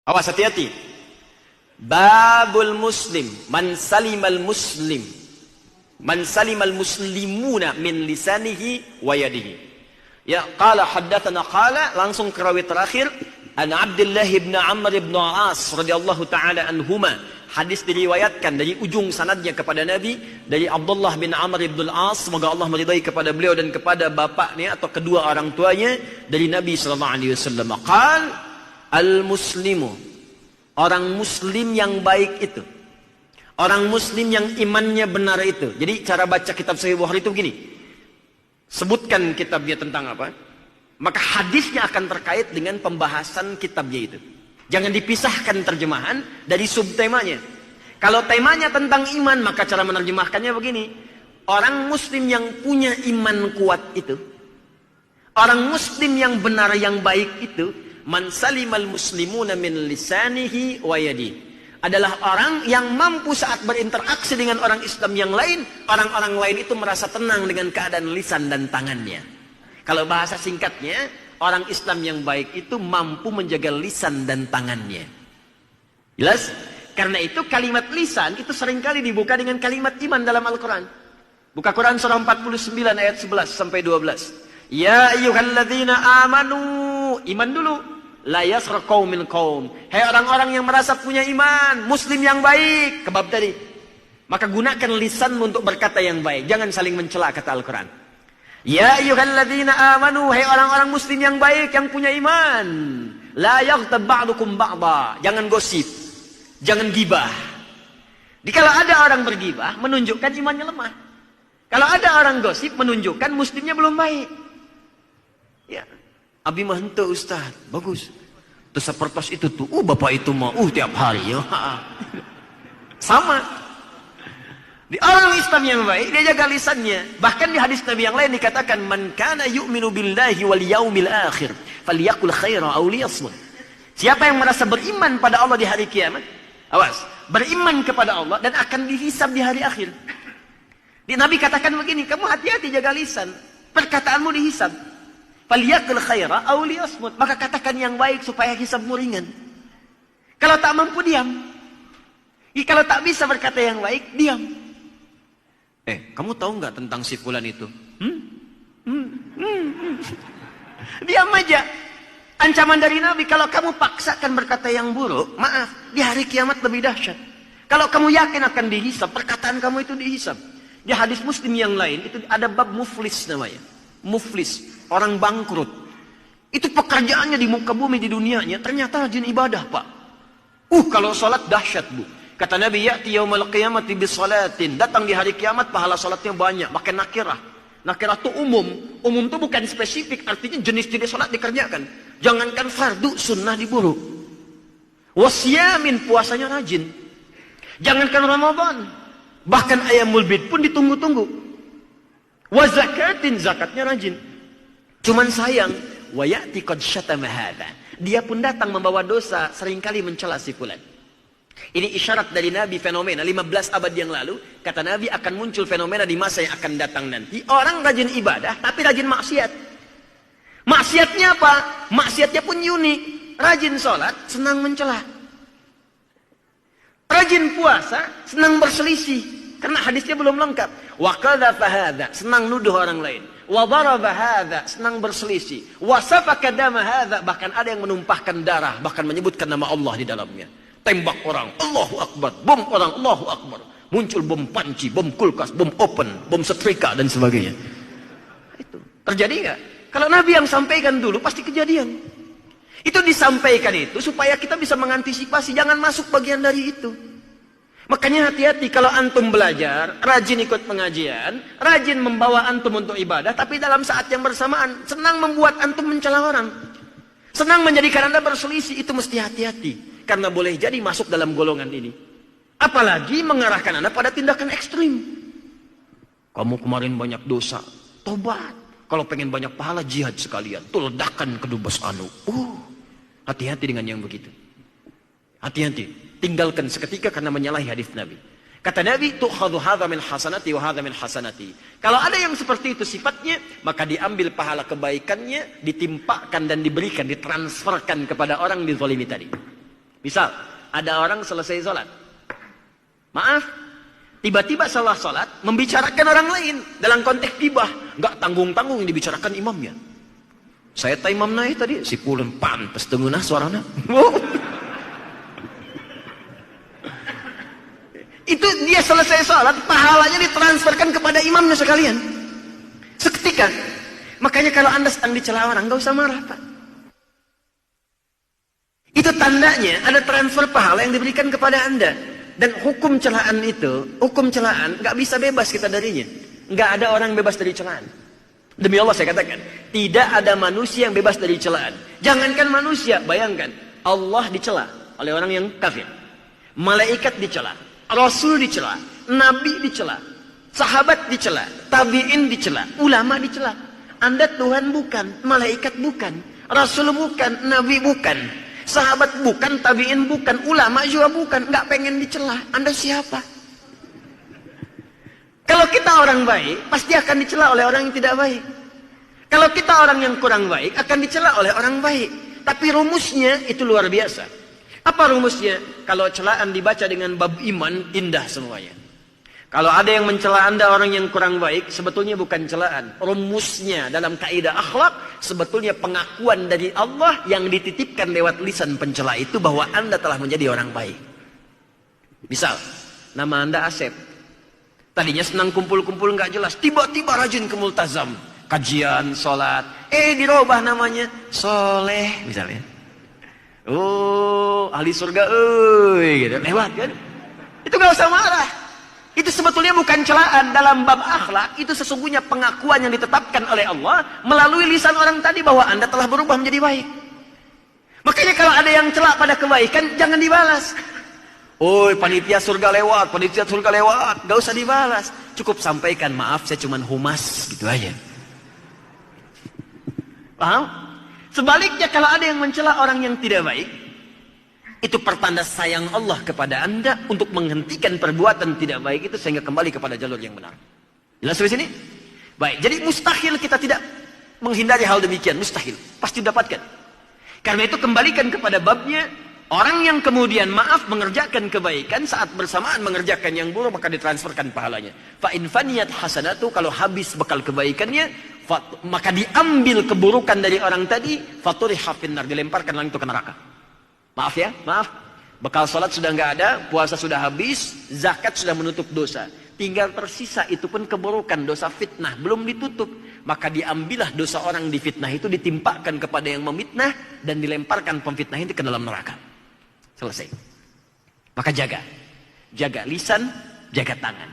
Awas, hati-hati. Babul muslim, man salimal muslim, man salimal muslimuna min lisanihi wa yadihi. Ya, qala haddatsana qala, langsung ke rawi terakhir, an Abdullah bin Amr bin As radhiyallahu taala anhuma. Hadis diriwayatkan dari ujung sanadnya kepada Nabi dari Abdullah bin Amr bin As, semoga Allah meridai kepada beliau dan kepada bapaknya atau kedua orang tuanya, dari Nabi sallallahu alaihi wasallam. Qal al-muslimu, orang muslim yang baik itu, orang muslim yang imannya benar itu. Jadi cara baca kitab Sahih Bukhari itu begini. Sebutkan kitabnya tentang apa, maka hadisnya akan terkait dengan pembahasan kitabnya itu. Jangan dipisahkan terjemahan dari subtemanya. Kalau temanya tentang iman, maka cara menerjemahkannya begini. Orang muslim yang punya iman kuat itu, orang muslim yang benar yang baik itu, man salimal muslimuna min lisanihi wa yadihi, adalah orang yang mampu saat berinteraksi dengan orang Islam yang lain, orang-orang lain itu merasa tenang dengan keadaan lisan dan tangannya. Kalau bahasa singkatnya, orang Islam yang baik itu mampu menjaga lisan dan tangannya. Jelas? Karena itu kalimat lisan itu seringkali dibuka dengan kalimat iman dalam Al-Quran. Buka Quran surah 49 ayat 11 sampai 12. Ya ayyuhalladzina amanu, iman dulu. La yasra qaumin qaum. Hai orang-orang yang merasa punya iman, muslim yang baik, kebab tadi. Maka gunakan lisanmu untuk berkata yang baik. Jangan saling mencela, kata Al-Quran. Ya ayyuhalladzina amanu, hai orang-orang muslim yang baik yang punya iman. La yaghtab ba'dukum ba'da. Jangan gosip. Jangan gibah. Jadi kalau ada orang bergibah, menunjukkan imannya lemah. Kalau ada orang gosip, menunjukkan muslimnya belum baik. Ya. Abi mah henteu Ustaz, bagus. Terus sepertos itu tuh, bapak itu mah, tiap hari ya. Sama. Di orang Islam yang baik, dia jaga lisannya. Bahkan di hadis Nabi yang lain dikatakan, man kana yu'minu billahi wal yaumil akhir, falyaqul khaira aw liyasmut. Siapa yang merasa beriman pada Allah di hari kiamat, awas, beriman kepada Allah dan akan dihisab di hari akhir. Di Nabi katakan begini, kamu hati-hati jaga lisan, perkataanmu dihisab. Falyaqul khaira aw liyasmut, maka katakan yang baik supaya hisabmu ringan. Kalau tak mampu diam. Kalau tak bisa berkata yang baik, diam. Kamu tahu nggak tentang si fulan itu? Diam aja. Ancaman dari Nabi, kalau kamu paksakan berkata yang buruk, maaf, di hari kiamat lebih dahsyat. Kalau kamu yakin akan dihisab, perkataan kamu itu dihisab. Di hadis Muslim yang lain, itu ada bab muflis namanya. Muflis, orang bangkrut. Itu pekerjaannya di muka bumi di dunianya, ternyata rajin ibadah, Pak. Kalau sholat dahsyat, Bu. Kata Nabi, ya'ti yaumal qiyamati bisolatin. Datang di hari kiamat, pahala sholatnya banyak. Pakai nakirah. Nakirah itu umum. Umum itu bukan spesifik. Artinya jenis-jenis sholat dikerjakan. Jangankan fardu, sunnah diburu. Wasyamin, puasanya rajin. Jangankan Ramadan. Bahkan ayamul bid pun ditunggu-tunggu. Wazakatin, zakatnya rajin. Cuman sayang, wa ya'ti qad syatama hadza. Dia pun datang membawa dosa, seringkali mencela si fulan. Ini isyarat dari Nabi, fenomena 15 abad yang lalu. Kata Nabi akan muncul fenomena di masa yang akan datang nanti. Orang rajin ibadah tapi rajin maksiat. Maksiatnya apa? Maksiatnya pun unik. Rajin sholat, senang mencela. Rajin puasa, senang berselisih. Karena hadisnya belum lengkap. Wa qadhafa hadza, senang nuduh orang lain. Wa daraba hadza, senang berselisih. Wa safaka dama hadza, bahkan ada yang menumpahkan darah, bahkan menyebutkan nama Allah di dalamnya. Tembak orang, Allahu Akbar. Bom orang, Allahu Akbar. Muncul bom panci, bom kulkas, bom open, bom setrika, dan sebagainya. Itu terjadi nggak? Kalau Nabi yang sampaikan dulu, pasti kejadian. Itu disampaikan itu supaya kita bisa mengantisipasi, jangan masuk bagian dari itu. Makanya hati-hati kalau antum belajar, rajin ikut pengajian, rajin membawa antum untuk ibadah, tapi dalam saat yang bersamaan, senang membuat antum mencela orang. Senang menjadikan anda berselisih, itu mesti hati-hati. Karena boleh jadi masuk dalam golongan ini. Apalagi mengarahkan anda pada tindakan ekstrim. Kamu kemarin banyak dosa, tobat. Kalau pengen banyak pahala, jihad sekalian. Tuh ledakan kedubes anu. Hati-hati dengan yang begitu. Hati-hati. Tinggalkan seketika karena menyalahi hadis Nabi. Kata Nabi, tu'khadhu hadha min hasanati wa hadha min hasanati. Kalau ada yang seperti itu sifatnya, maka diambil pahala kebaikannya, ditimpakan dan diberikan, ditransferkan kepada orang dizalimi tadi. Misal, ada orang selesai sholat. Maaf, tiba-tiba salah sholat, membicarakan orang lain. Dalam konteks gibah. Nggak tanggung-tanggung yang dibicarakan imamnya. Saya tak imam naik tadi, si pulun pantes tengunah suaranya. Itu dia selesai sholat, pahalanya ditransferkan kepada imamnya sekalian. Seketika. Makanya kalau Anda sedang dicela orang, nggak usah marah, Pak. Itu tandanya ada transfer pahala yang diberikan kepada Anda. Dan hukum celaan itu, hukum celaan nggak bisa bebas kita darinya. Nggak ada orang bebas dari celaan. Demi Allah saya katakan, tidak ada manusia yang bebas dari celaan. Jangankan manusia, bayangkan Allah dicela oleh orang yang kafir, malaikat dicela, Rasul dicela, Nabi dicela, sahabat dicela, tabiin dicela, ulama dicela. Anda Tuhan bukan, malaikat bukan, Rasul bukan, Nabi bukan, sahabat bukan, tabiin bukan, ulama juga bukan. Nggak pengen dicela. Anda siapa? Kalau kita orang baik, pasti akan dicela oleh orang yang tidak baik. Kalau kita orang yang kurang baik, akan dicela oleh orang baik. Tapi rumusnya itu luar biasa. Apa rumusnya? Kalau celaan dibaca dengan bab iman, indah semuanya. Kalau ada yang mencela Anda orang yang kurang baik, sebetulnya bukan celaan. Rumusnya dalam kaidah akhlak, sebetulnya pengakuan dari Allah yang dititipkan lewat lisan pencela itu bahwa Anda telah menjadi orang baik. Misal, nama Anda Asep. Tadinya senang kumpul-kumpul nggak jelas, tiba-tiba rajin ke multazam, kajian, sholat. Dirubah namanya Soleh misalnya. Oh, ahli surga, gitu. Lewat kan? Itu nggak usah marah. Itu sebetulnya bukan celaan. Dalam bab akhlak itu sesungguhnya pengakuan yang ditetapkan oleh Allah melalui lisan orang tadi bahwa Anda telah berubah menjadi baik. Makanya kalau ada yang celak pada kebaikan, jangan dibalas. Oh, panitia surga lewat, panitia surga lewat. Gak usah dibalas. Cukup sampaikan, maaf saya cuman humas, gitu aja. Paham? Sebaliknya kalau ada yang mencela orang yang tidak baik, itu pertanda sayang Allah kepada Anda untuk menghentikan perbuatan tidak baik itu sehingga kembali kepada jalur yang benar. Jelas sampai sini? Baik, jadi mustahil kita tidak menghindari hal demikian. Mustahil. Pasti dapatkan. Karena itu kembalikan kepada babnya. Orang yang kemudian maaf mengerjakan kebaikan saat bersamaan mengerjakan yang buruk maka ditransferkan pahalanya. Fa in faniyat hasanatu, kalau habis bekal kebaikannya maka diambil keburukan dari orang tadi, faturiha finnar, dilemparkan langsung ke neraka. Maaf ya, maaf. Bekal salat sudah nggak ada, puasa sudah habis, zakat sudah menutup dosa. Tinggal tersisa itu pun keburukan, dosa fitnah belum ditutup. Maka diambillah dosa orang di fitnah itu ditimpakan kepada yang memfitnah dan dilemparkan pemfitnah itu ke dalam neraka. Selesai. Maka jaga. Jaga lisan, jaga tangan.